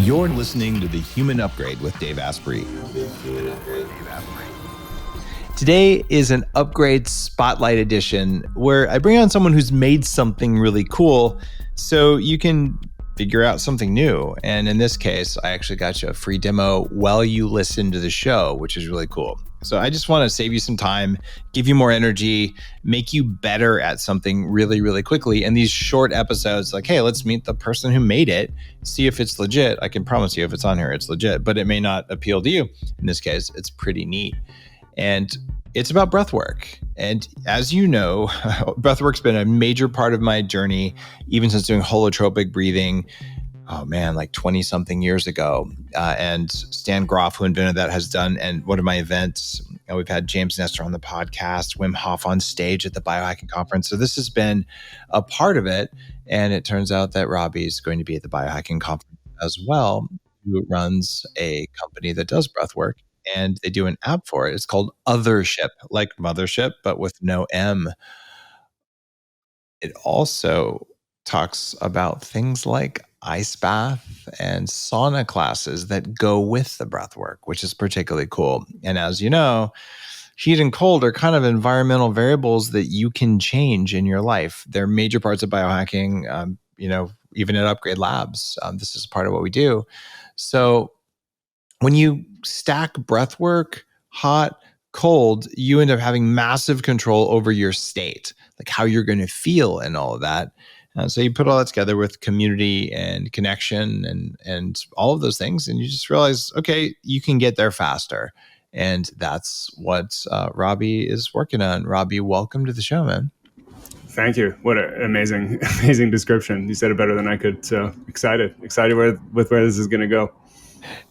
You're listening to The Human Upgrade with Dave Asprey. Today is an Upgrade Spotlight edition where I bring on someone who's made something really cool so you can figure out something new. And in this case, I actually got you a free demo while you listen to the show, which is really cool. So I just want to save you some time, give you more energy, make you better at something really, really quickly. And these short episodes, like, hey, let's meet the person who made it, see if it's legit. I can promise you if it's on here, it's legit, but it may not appeal to you. In this case, it's pretty neat. And it's about breathwork. And as you know, breathwork's been a major part of my journey, even since doing holotropic breathing, like 20 something years ago. And Stan Groff, who invented that, has done, and one of my events, we've had James Nestor on the podcast, Wim Hof on stage at the biohacking conference. So this has been a part of it. And it turns out that Robbie is going to be at the biohacking conference as well, who runs a company that does breathwork. And they do an app for it. It's called Othership, like mothership, but with no M. It also talks about things like ice bath and sauna classes that go with the breath work, which is particularly cool. And as you know, heat and cold are kind of environmental variables that you can change in your life. They're major parts of biohacking, even at Upgrade Labs. This is part of what we do. So when you stack breath work, hot, cold, you end up having massive control over your state, like how you're going to feel and all of that. So you put all that together with community and connection and all of those things, and you just realize, okay, you can get there faster. And that's what Robbie is working on. Robbie, welcome to the show, man. Thank you. What an amazing description. You said it better than I could. So excited with where this is going to go.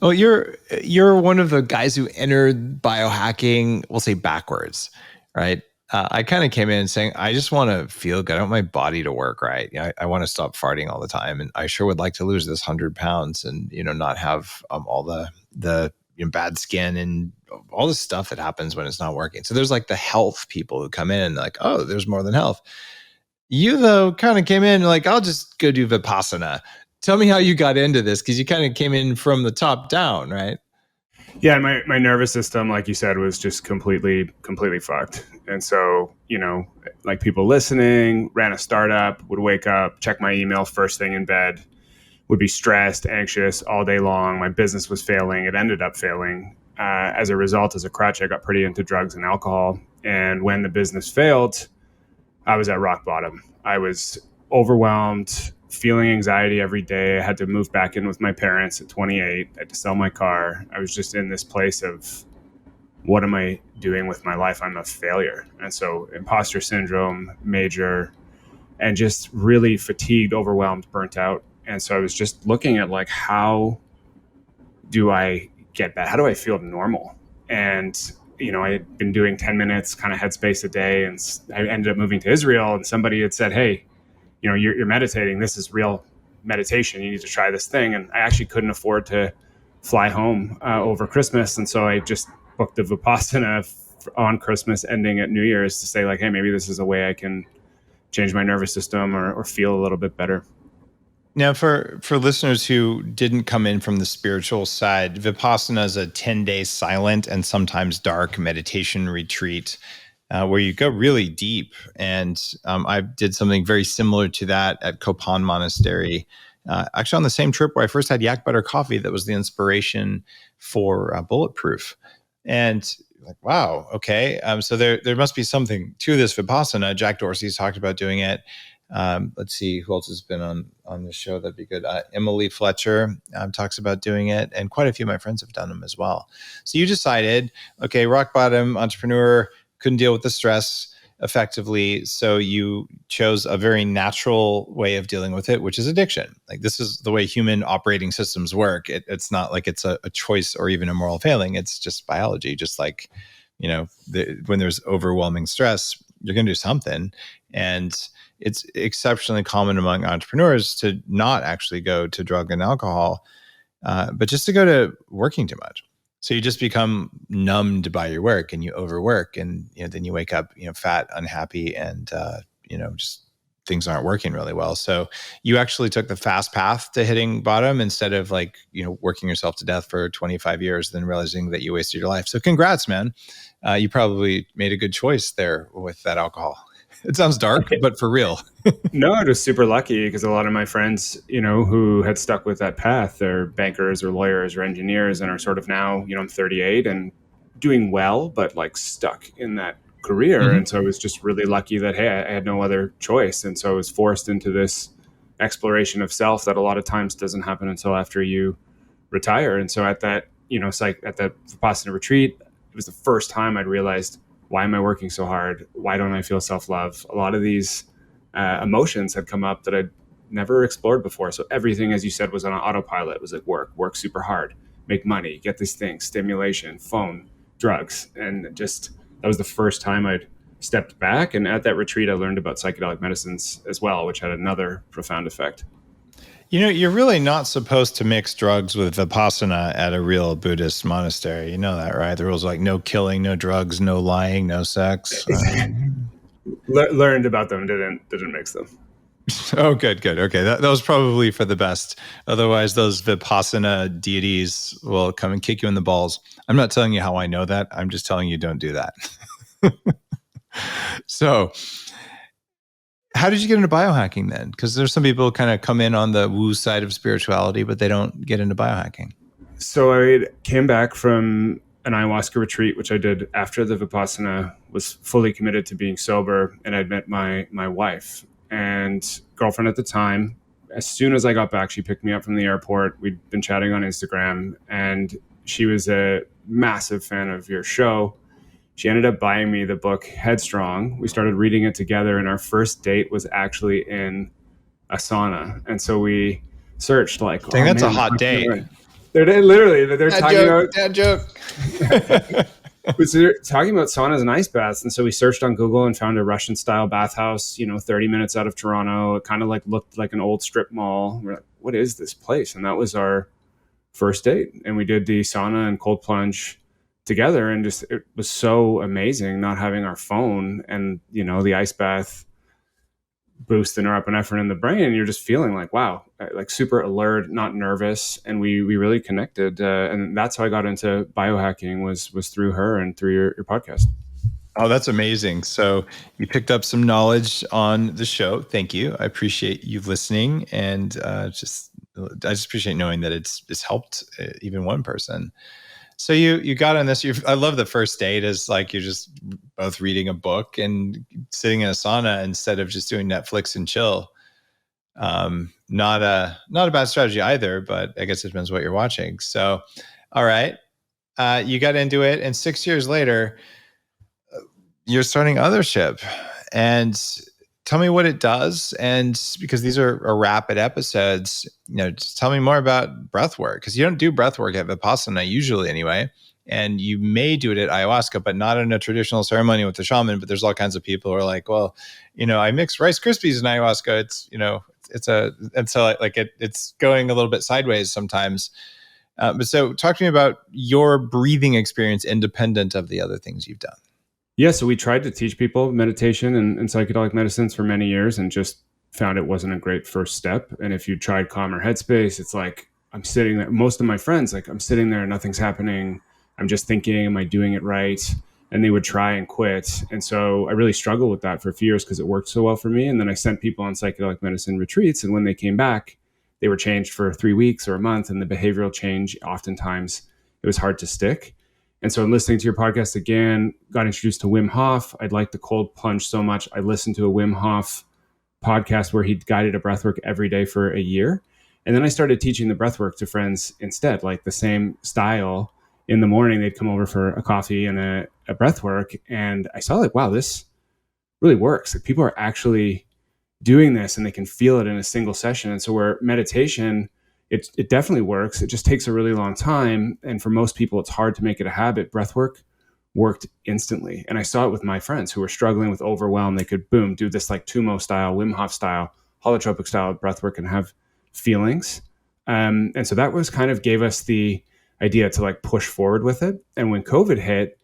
Well, you're one of the guys who entered biohacking, we'll say backwards, right? I kind of came in saying, I just want to feel good. I want my body to work right. I want to stop farting all the time. And I sure would like to lose this 100 pounds and, not have all the bad skin and all the stuff that happens when it's not working. So there's like the health people who come in and like, oh, there's more than health. You, though, kind of came in like, I'll just go do Vipassana. Tell me how you got into this, because you kind of came in from the top down, right? Yeah, my nervous system, like you said, was just completely fucked. And so, like people listening, ran a startup, would wake up, check my email first thing in bed, would be stressed, anxious all day long. My business was failing. It ended up failing. As a result, as a crutch, I got pretty into drugs and alcohol. And when the business failed, I was at rock bottom. I was overwhelmed, feeling anxiety every day. I had to move back in with my parents at 28. I had to sell my car. I was just in this place of, what am I doing with my life? I'm a failure. And so imposter syndrome, major, and just really fatigued, overwhelmed, burnt out. And so I was just looking at like, how do I get that? How do I feel normal? And I had been doing 10 minutes kind of headspace a day, and I ended up moving to Israel, and somebody had said, hey, you're meditating. This is real meditation. You need to try this thing. And I actually couldn't afford to fly home over Christmas. And so I just booked the Vipassana on Christmas, ending at New Year's, to say like, hey, maybe this is a way I can change my nervous system or feel a little bit better. Now, for listeners who didn't come in from the spiritual side, Vipassana is a 10-day silent and sometimes dark meditation retreat where you go really deep. And I did something very similar to that at Kopan Monastery, actually on the same trip where I first had yak butter coffee that was the inspiration for Bulletproof. And like, wow, okay. So there must be something to this Vipassana. Jack Dorsey's talked about doing it. Let's see who else has been on the show. That'd be good. Emily Fletcher talks about doing it, and quite a few of my friends have done them as well. So you decided, okay, rock bottom, entrepreneur, couldn't deal with the stress effectively. So you chose a very natural way of dealing with it, which is addiction. Like, this is the way human operating systems work. It's not like it's a choice or even a moral failing. It's just biology. Just like, when there's overwhelming stress, you're going to do something. And it's exceptionally common among entrepreneurs to not actually go to drug and alcohol, but just to go to working too much. So you just become numbed by your work and you overwork, and then you wake up, fat, unhappy, and just things aren't working really well. So you actually took the fast path to hitting bottom instead of like, working yourself to death for 25 years, then realizing that you wasted your life. So congrats, man. You probably made a good choice there with that alcohol. It sounds dark, but for real. No, I was super lucky because a lot of my friends, who had stuck with that path, they're bankers or lawyers or engineers and are sort of now, I'm 38 and doing well, but like stuck in that career. Mm-hmm. And so I was just really lucky that, hey, I had no other choice. And so I was forced into this exploration of self that a lot of times doesn't happen until after you retire. And so at that, at that Vipassana retreat, it was the first time I'd realized, why am I working so hard? Why don't I feel self-love? A lot of these emotions had come up that I'd never explored before. So everything, as you said, was on autopilot. It was like work super hard, make money, get these things, stimulation, phone, drugs. And just, that was the first time I'd stepped back. And at that retreat, I learned about psychedelic medicines as well, which had another profound effect. You're really not supposed to mix drugs with Vipassana at a real Buddhist monastery. You know that, right? The rules are like no killing, no drugs, no lying, no sex. Learned about them, didn't mix them. Oh, good. Okay, that was probably for the best. Otherwise, those Vipassana deities will come and kick you in the balls. I'm not telling you how I know that. I'm just telling you don't do that. So, how did you get into biohacking then? Because there's some people kind of come in on the woo side of spirituality, but they don't get into biohacking. So I came back from an ayahuasca retreat, which I did after the Vipassana, was fully committed to being sober, and I'd met my wife and girlfriend at the time. As soon as I got back, she picked me up from the airport. We'd been chatting on Instagram, and she was a massive fan of your show. She ended up buying me the book Headstrong. We started reading it together, and our first date was actually in a sauna. And so we searched like, I think that's a hot date. They're talking about dad joke. They're talking about saunas and ice baths. And so we searched on Google and found a Russian style bathhouse, 30 minutes out of Toronto. It kind of like looked like an old strip mall. We're like, what is this place? And that was our first date. And we did the sauna and cold plunge together, and just, it was so amazing not having our phone and, the ice bath boosting our epinephrine in the brain. And you're just feeling like, wow, like super alert, not nervous. And we really connected. And that's how I got into biohacking was through her and through your podcast. Oh, that's amazing. So you picked up some knowledge on the show. Thank you. I appreciate you listening. And I just appreciate knowing that it's helped even one person. So you got on this. I love the first date is like you're just both reading a book and sitting in a sauna instead of just doing Netflix and chill. Not a bad strategy either, but I guess it depends what you're watching. So, all right, you got into it, and 6 years later, you're starting Othership. And tell me what it does. And because these are rapid episodes, just tell me more about breathwork, because you don't do breathwork at Vipassana usually anyway. And you may do it at ayahuasca, but not in a traditional ceremony with the shaman. But there's all kinds of people who are like, well, I mix Rice Krispies in ayahuasca. It's going a little bit sideways sometimes. But so talk to me about your breathing experience independent of the other things you've done. Yeah, so we tried to teach people meditation and psychedelic medicines for many years and just found it wasn't a great first step. And if you tried Calmer Headspace, it's like, I'm sitting there. Most of my friends, like, I'm sitting there, nothing's happening. I'm just thinking, am I doing it right? And they would try and quit. And so I really struggled with that for a few years because it worked so well for me. And then I sent people on psychedelic medicine retreats. And when they came back, they were changed for 3 weeks or a month. And the behavioral change, oftentimes, it was hard to stick. And so listening to your podcast again, got introduced to Wim Hof. I'd liked the cold plunge so much. I listened to a Wim Hof podcast where he guided a breathwork every day for a year. And then I started teaching the breathwork to friends instead, like the same style. In the morning, they'd come over for a coffee and a breathwork. And I saw like, wow, this really works. Like, people are actually doing this and they can feel it in a single session. And so where meditation, it definitely works. It just takes a really long time. And for most people, it's hard to make it a habit. Breathwork worked instantly. And I saw it with my friends who were struggling with overwhelm. They could, boom, do this like Tumo style, Wim Hof style, holotropic style breathwork and have feelings. And so that was kind of gave us the idea to like push forward with it. And when COVID hit,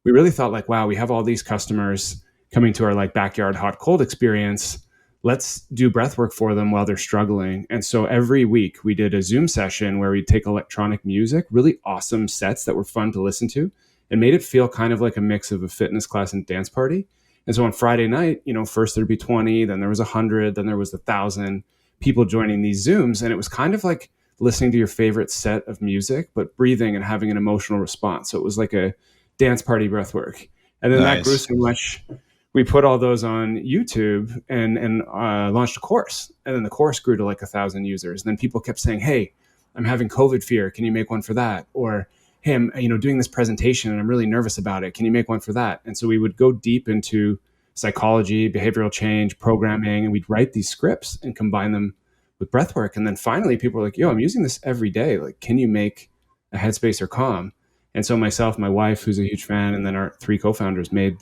we really thought like, wow, we have all these customers coming to our like backyard hot cold experience. let's do breath work for them while they're struggling. And so every week we did a Zoom session where we take electronic music, really awesome sets that were fun to listen to, and made it feel kind of like a mix of a fitness class and dance party. And so on Friday night, first there'd be 20, then there was 100, then there was 1,000 people joining these Zooms. And it was kind of like listening to your favorite set of music, but breathing and having an emotional response. So it was like a dance party breath work. And then that grew so much, we put all those on YouTube and launched a course. And then the course grew to like 1,000 users. And then people kept saying, hey, I'm having COVID fear. Can you make one for that? Or, hey, I'm doing this presentation and I'm really nervous about it. Can you make one for that? And so we would go deep into psychology, behavioral change, programming, and we'd write these scripts and combine them with breath work. And then finally people were like, yo, I'm using this every day. Like, can you make a Headspace or Calm? And so myself, my wife, who's a huge fan, and then our 3 co-founders made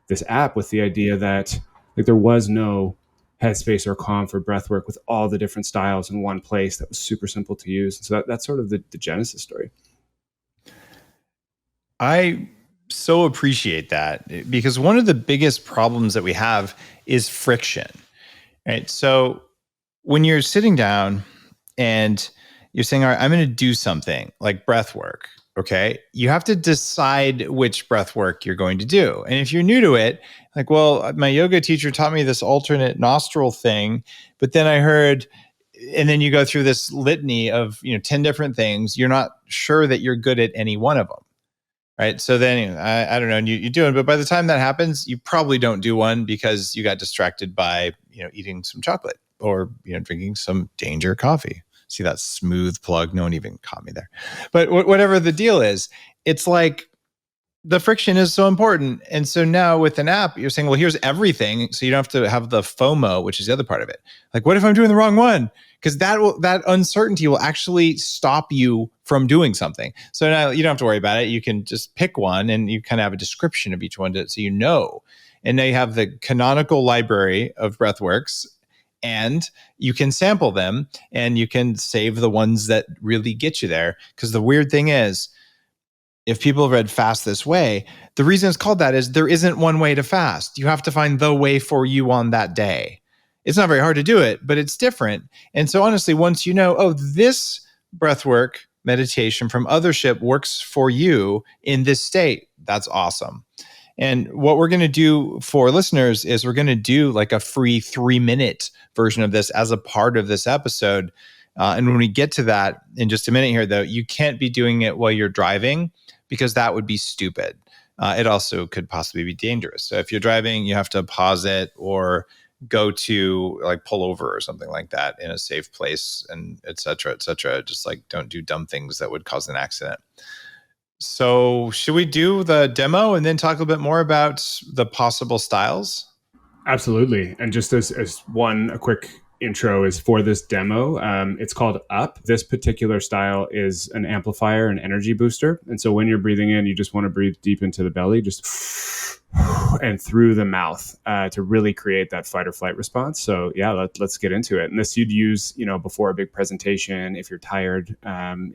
this app with the idea that like there was no Headspace or Calm for breathwork with all the different styles in one place that was super simple to use. So that's sort of the genesis story. I so appreciate that, because one of the biggest problems that we have is friction, right? So when you're sitting down and you're saying, all right, I'm going to do something like breath work. Okay. You have to decide which breath work you're going to do. And if you're new to it, like, well, my yoga teacher taught me this alternate nostril thing, but then I heard, and then you go through this litany of, 10 different things. You're not sure that you're good at any one of them. Right. So then I don't know, and you do it, but by the time that happens, you probably don't do one because you got distracted by, eating some chocolate or, drinking some danger coffee. See that smooth plug? No one even caught me there. But whatever the deal is, it's like the friction is so important. And so now with an app, you're saying, well, here's everything. So you don't have to have the FOMO, which is the other part of it. Like, what if I'm doing the wrong one? Because that uncertainty will actually stop you from doing something. So now you don't have to worry about it. You can just pick one and you kind of have a description of each one so you know. And now you have the canonical library of breathworks, and you can sample them and you can save the ones that really get you there. Because the weird thing is, if people have read Fast This Way, the reason it's called that is there isn't one way to fast. You have to find the way for you on that day. It's not very hard to do it, but it's different. And so honestly, once you know, oh, this breathwork meditation from Othership works for you in this state, that's awesome. And what we're going to do for listeners is we're going to do like a free 3-minute version of this as a part of this episode. And when we get to that in just a minute here, though, you can't be doing it while you're driving because that would be stupid. It also could possibly be dangerous. So if you're driving, you have to pause it or go to like pull over or something like that in a safe place, and et cetera, et cetera. Just like don't do dumb things that would cause an accident. So should we do the demo and then talk a little bit more about the possible styles? Absolutely. And just as a quick intro is for this demo, it's called Up. This particular style is an amplifier and energy booster. And so when you're breathing in, you just want to breathe deep into the belly, just and through the mouth to really create that fight or flight response. So yeah, let's get into it. And this you'd use, before a big presentation, if you're tired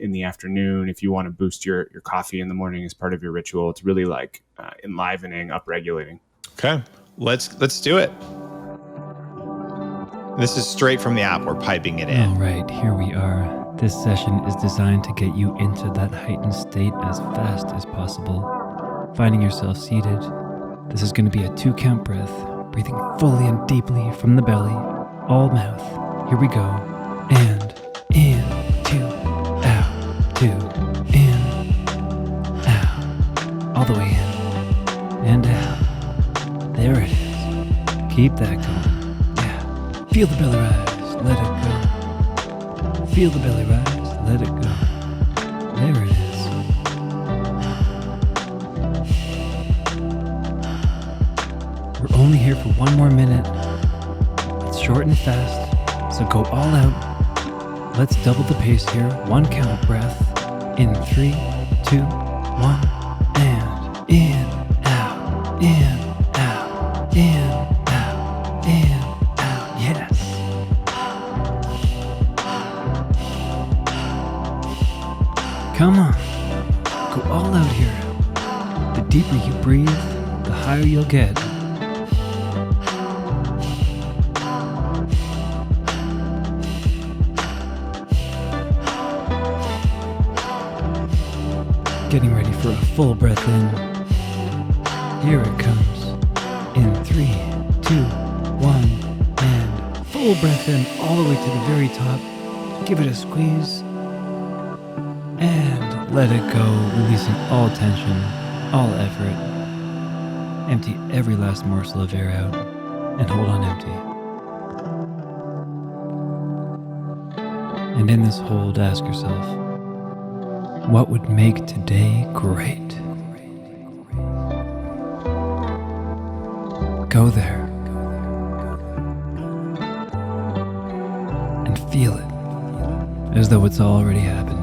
in the afternoon, if you want to boost your coffee in the morning as part of your ritual. It's really like enlivening, upregulating. Okay, let's do it. This is straight from the app. We're piping it in. All right, here we are. This session is designed to get you into that heightened state as fast as possible. Finding yourself seated. This is going to be a 2-count breath, breathing fully and deeply from the belly, all mouth. Here we go. And in, 2, out, 2, in, out. All the way in and out. There it is. Keep that going. Yeah. Feel the belly rise. Let it go. Feel the belly rise. Let it go. There it is. We're only here for 1 more minute. It's short and fast, so go all out. Let's double the pace here. 1 count breath. In 3, 2, 1, and in, out, in, out, in, out, in, out. Yes. Come on. Go all out here. The deeper you breathe, the higher you'll get. Getting ready for a full breath in. Here it comes. In 3, 2, 1, and full breath in all the way to the very top. Give it a squeeze. And let it go, releasing all tension, all effort. Empty every last morsel of air out, and hold on empty. And in this hold, ask yourself, what would make today great? Go there and feel it as though it's already happened.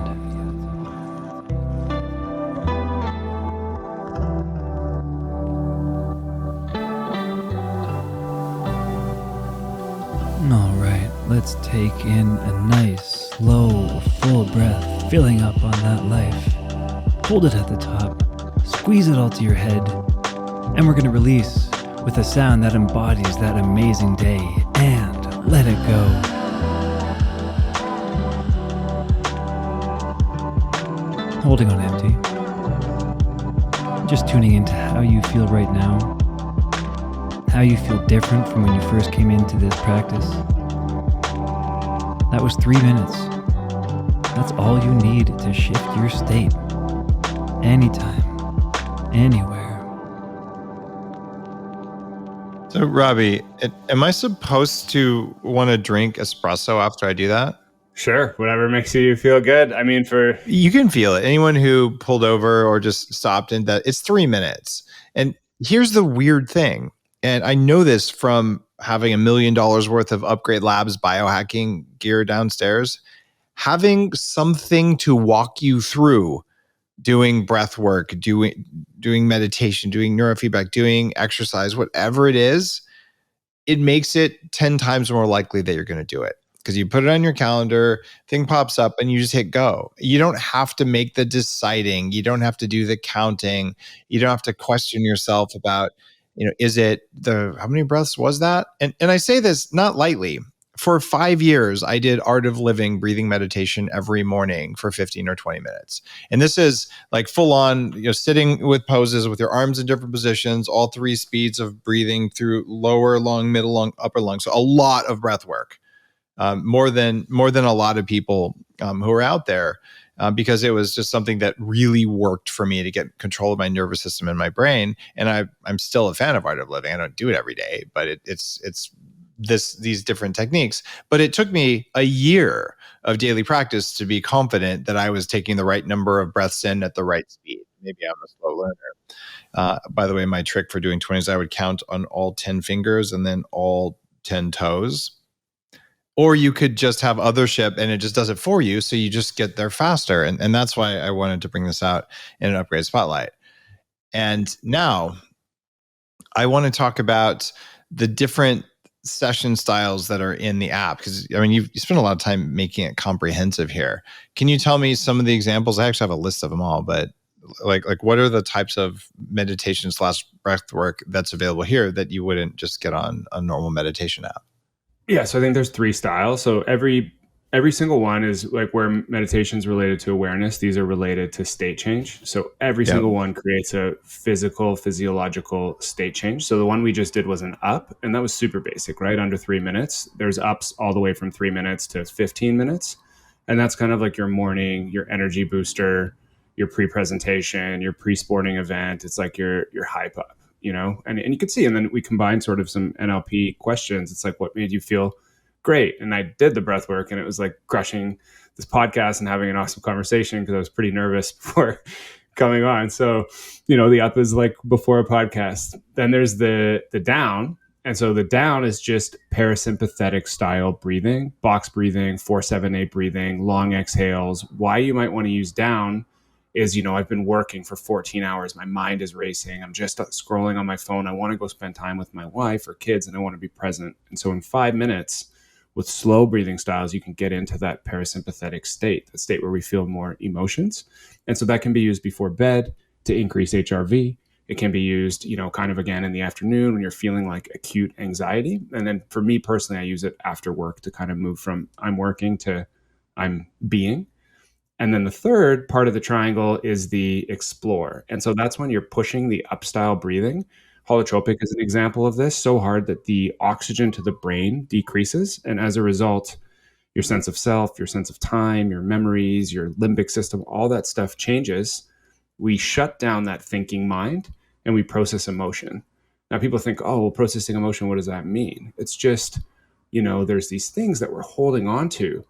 All right, let's take in a nice, slow, full breath, filling up on that life. Hold it at the top, squeeze it all to your head, and we're going to release with a sound that embodies that amazing day, and let it go. Holding on empty. Just tuning into how you feel right now, how you feel different from when you first came into this practice. That was 3 minutes. That's all you need to shift your state. Anytime, anywhere. So, Robbie, am I supposed to want to drink espresso after I do that? Sure, whatever makes you feel good. I mean, You can feel it. Anyone who pulled over or just stopped in that, it's 3 minutes. And here's the weird thing. And I know this from having $1 million worth of Upgrade Labs biohacking gear downstairs. Having something to walk you through doing breath work, doing meditation, doing neurofeedback, doing exercise, whatever it is, it makes it 10 times more likely that you're going to do it. Because you put it on your calendar, thing pops up, and you just hit go. You don't have to make the deciding. You don't have to do the counting. You don't have to question yourself about, is it how many breaths was that? And I say this not lightly. For 5 years, I did Art of Living breathing meditation every morning for 15 or 20 minutes. And this is like full on, sitting with poses with your arms in different positions, all 3 speeds of breathing through lower lung, middle lung, upper lung. So a lot of breath work, more than a lot of people who are out there, because it was just something that really worked for me to get control of my nervous system and my brain. And I'm still a fan of Art of Living. I don't do it every day, but it's these different techniques. But it took me a year of daily practice to be confident that I was taking the right number of breaths in at the right speed. Maybe I'm a slow learner. By the way, my trick for doing 20s, I would count on all 10 fingers and then all 10 toes. Or you could just have Othership and it just does it for you. So you just get there faster. And that's why I wanted to bring this out in an Upgrade Spotlight. And now I want to talk about the different session styles that are in the app, because you spent a lot of time making it comprehensive here. Can you tell me some of the examples? I actually have a list of them all, but like what are the types of meditation / breath work that's available here that you wouldn't just get on a normal meditation app? Yeah, so I think there's 3 styles. So every single one is like where meditation is related to awareness. These are related to state change. So every single one creates a physiological state change. So the one we just did was an up, and that was super basic, right? Under 3 minutes. There's ups all the way from 3 minutes to 15 minutes. And that's kind of like your morning, your energy booster, your pre-presentation, your pre-sporting event. It's like your hype up. And you could see, and then we combined sort of some NLP questions. It's like, what made you feel great? And I did the breath work, and it was like crushing this podcast and having an awesome conversation because I was pretty nervous before coming on. So, the up is like before a podcast. Then there's the down. And so the down is just parasympathetic style breathing, box breathing, 4-7-8 breathing, long exhales. Why you might want to use down is, I've been working for 14 hours. My mind is racing. I'm just scrolling on my phone. I want to go spend time with my wife or kids, and I want to be present. And so in 5 minutes with slow breathing styles, you can get into that parasympathetic state, the state where we feel more emotions. And so that can be used before bed to increase HRV. It can be used, kind of again in the afternoon when you're feeling like acute anxiety. And then for me personally, I use it after work to kind of move from I'm working to I'm being. And then the third part of the triangle is the explore. And so that's when you're pushing the up style breathing. Holotropic is an example of this, so hard that the oxygen to the brain decreases. And as a result, your sense of self, your sense of time, your memories, your limbic system, all that stuff changes. We shut down that thinking mind and we process emotion. Now, people think, oh, well, processing emotion, what does that mean? It's just, there's these things that we're holding on to.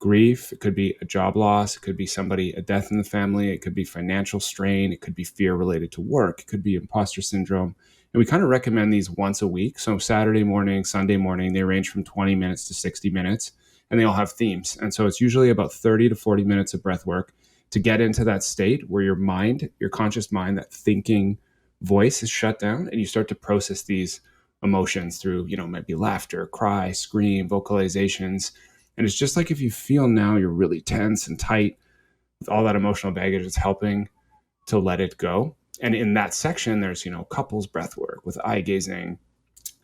Grief, it could be a job loss, it could be a death in the family, it could be financial strain, it could be fear related to work, it could be imposter syndrome. And we kind of recommend these once a week. So Saturday morning, Sunday morning, they range from 20 minutes to 60 minutes, and they all have themes. And so it's usually about 30 to 40 minutes of breath work to get into that state where your mind, your conscious mind, that thinking voice is shut down, and you start to process these emotions through, maybe laughter, cry, scream, vocalizations. And it's just like if you feel now you're really tense and tight with all that emotional baggage, it's helping to let it go. And in that section, there's, couples breath work with eye gazing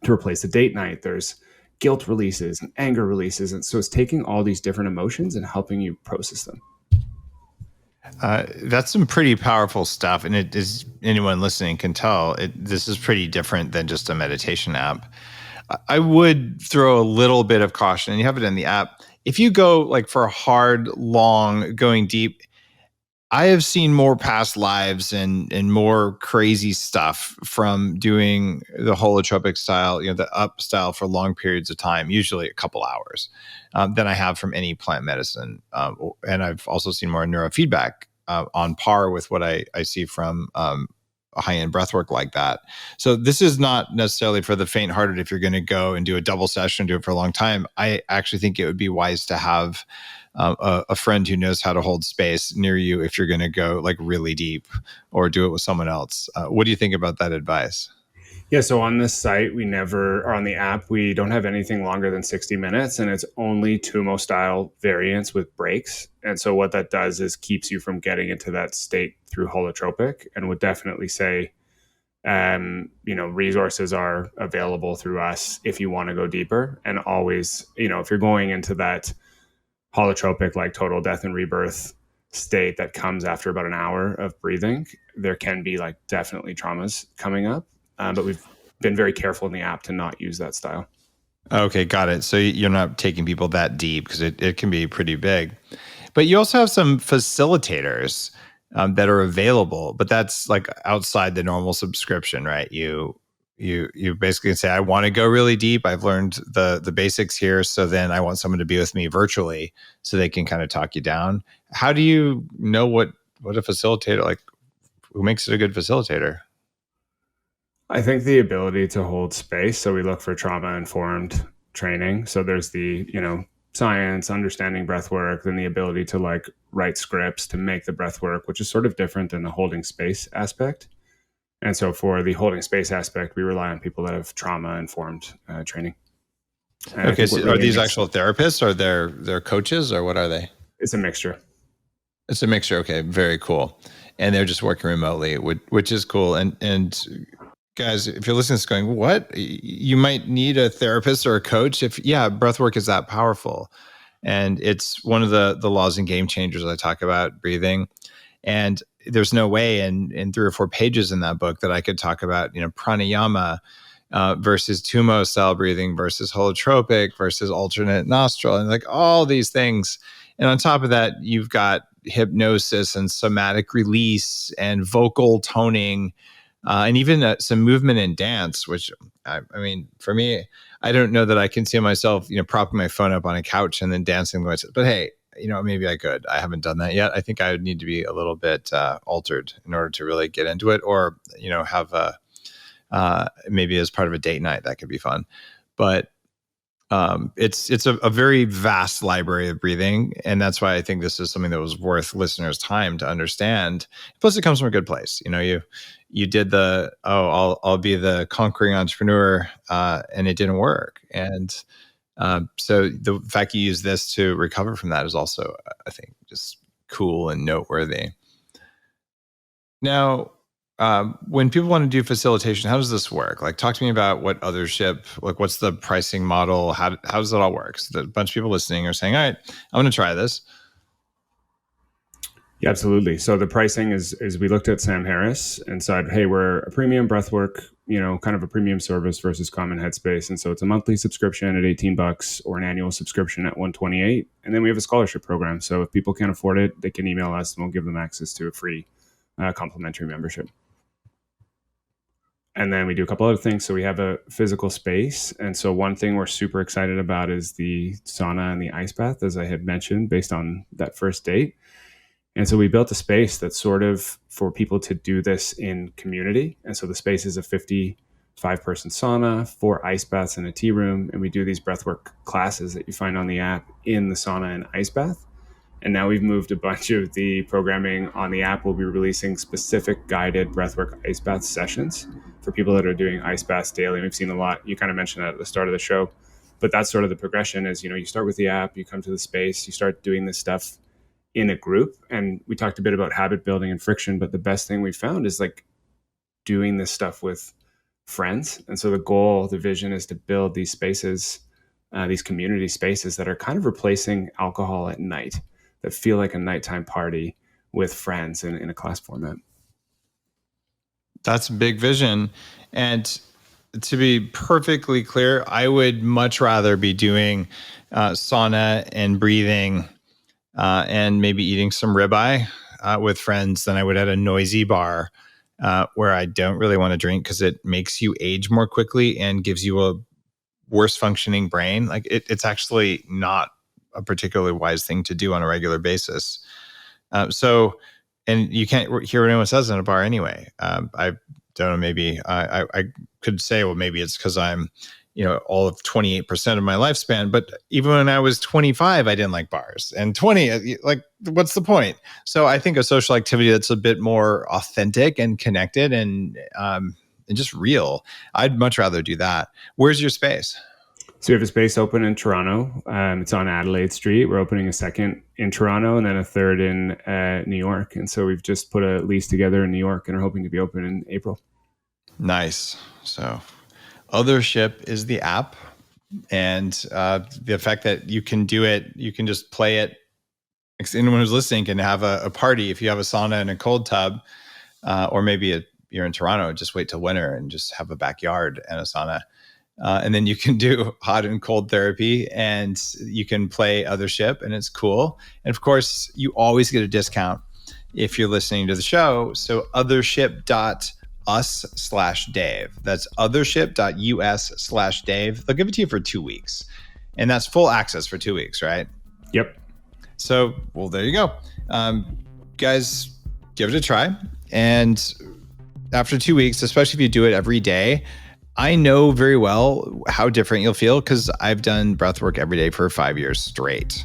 to replace a date night. There's guilt releases and anger releases. And so it's taking all these different emotions and helping you process them. That's some pretty powerful stuff. And it is, anyone listening can tell, this is pretty different than just a meditation app. I would throw a little bit of caution, and you have it in the app. If you go like for a hard, long, going deep, I have seen more past lives and more crazy stuff from doing the holotropic style, the up style for long periods of time, usually a couple hours, than I have from any plant medicine. And I've also seen more neurofeedback on par with what I see from high-end breathwork like that. So this is not necessarily for the faint-hearted. If you're going to go and do a double session, do it for a long time, I actually think it would be wise to have a friend who knows how to hold space near you if you're going to go like really deep, or do it with someone else. What do you think about that advice? Yeah, so on this site, or on the app, we don't have anything longer than 60 minutes, and it's only Tumo style variants with breaks. And so what that does is keeps you from getting into that state through holotropic, and would definitely say, resources are available through us if you want to go deeper. And always, if you're going into that holotropic, like total death and rebirth state that comes after about an hour of breathing, there can be like definitely traumas coming up. But we've been very careful in the app to not use that style. Okay, got it. So you're not taking people that deep, because it can be pretty big. But you also have some facilitators that are available, but that's like outside the normal subscription, right? You basically say, I want to go really deep. I've learned the basics here. So then I want someone to be with me virtually so they can kind of talk you down. How do you know what a facilitator, like who makes it a good facilitator? I think the ability to hold space. So we look for trauma-informed training. So there's the, science, understanding breath work, then the ability to like write scripts to make the breath work, which is sort of different than the holding space aspect. And so for the holding space aspect, we rely on people that have trauma-informed training. And okay, so are these actual therapists, or they're coaches, or what are they? It's a mixture. It's a mixture. Okay, very cool. And they're just working remotely, which is cool. And guys, if you're listening to this going, what? You might need a therapist or a coach. Breathwork is that powerful. And it's one of the laws and game changers I talk about, breathing. And there's no way in 3 or 4 pages in that book that I could talk about, pranayama versus Tumo style breathing versus holotropic versus alternate nostril, and like all these things. And on top of that, you've got hypnosis and somatic release and vocal toning, and even some movement and dance, which I mean, for me, I don't know that I can see myself, propping my phone up on a couch and then dancing. But hey, maybe I could. I haven't done that yet. I think I would need to be a little bit altered in order to really get into it, or, have maybe as part of a date night. That could be fun. But it's a very vast library of breathing. And that's why I think this is something that was worth listeners' time to understand. Plus, it comes from a good place. You did I'll be the conquering entrepreneur, and it didn't work. And so the fact you use this to recover from that is also, I think, just cool and noteworthy. Now, when people want to do facilitation, how does this work? Like, talk to me about what Othership, like, what's the pricing model? How does it all work? So a bunch of people listening are saying, all right, I want to try this. Yeah, absolutely. So the pricing is we looked at Sam Harris and said, hey, we're a premium breathwork, kind of a premium service versus common headspace. And so it's a monthly subscription at $18 or an annual subscription at $128. And then we have a scholarship program. So if people can't afford it, they can email us and we'll give them access to a free complimentary membership. And then we do a couple other things. So we have a physical space. And so one thing we're super excited about is the sauna and the ice bath, as I had mentioned, based on that first date. And so we built a space that's sort of for people to do this in community. And so the space is a 55-person sauna, 4 ice baths and a tea room. And we do these breathwork classes that you find on the app in the sauna and ice bath. And now we've moved a bunch of the programming on the app. We'll be releasing specific guided breathwork ice bath sessions for people that are doing ice baths daily. We've seen a lot. You kind of mentioned that at the start of the show. But that's sort of the progression is, you start with the app, you come to the space, you start doing this stuff in a group. And we talked a bit about habit building and friction, but the best thing we found is like doing this stuff with friends. And so the goal, the vision is to build these spaces, these community spaces that are kind of replacing alcohol at night, that feel like a nighttime party with friends in a class format. That's a big vision. And to be perfectly clear, I would much rather be doing sauna and breathing and maybe eating some ribeye with friends than I would at a noisy bar where I don't really want to drink because it makes you age more quickly and gives you a worse functioning brain. Like it's actually not a particularly wise thing to do on a regular basis. And you can't hear what anyone says in a bar anyway. I don't know, maybe I could say, well, maybe it's because I'm all of 28% of my lifespan. But even when I was 25, I didn't like bars. And 20, like, what's the point? So I think a social activity that's a bit more authentic and connected and just real, I'd much rather do that. Where's your space? So we have a space open in Toronto. It's on Adelaide Street. We're opening a second in Toronto and then a third in New York. And so we've just put a lease together in New York and are hoping to be open in April. Nice. So Othership is the app, and the fact that you can do it, you can just play it. Anyone who's listening can have a party if you have a sauna and a cold tub, or maybe you're in Toronto, just wait till winter and just have a backyard and a sauna. And then you can do hot and cold therapy, and you can play Othership, and it's cool. And of course, you always get a discount if you're listening to the show. So othership.us/Dave. That's othership.us/Dave. They'll give it to you for 2 weeks. And that's full access for 2 weeks, right? Yep. So, well, there you go. Guys, give it a try. And after 2 weeks, especially if you do it every day, I know very well how different you'll feel because I've done breathwork every day for 5 years straight.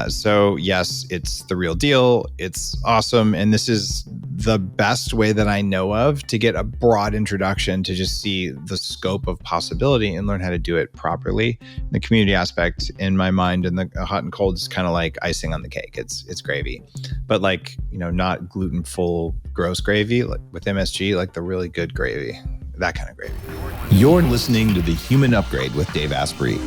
So yes, it's the real deal. It's awesome. And this is the best way that I know of to get a broad introduction to just see the scope of possibility and learn how to do it properly. The community aspect in my mind and the hot and cold is kind of like icing on the cake. It's gravy, but like, not gluten full gross gravy like with MSG, like the really good gravy, that kind of gravy. You're listening to The Human Upgrade with Dave Asprey.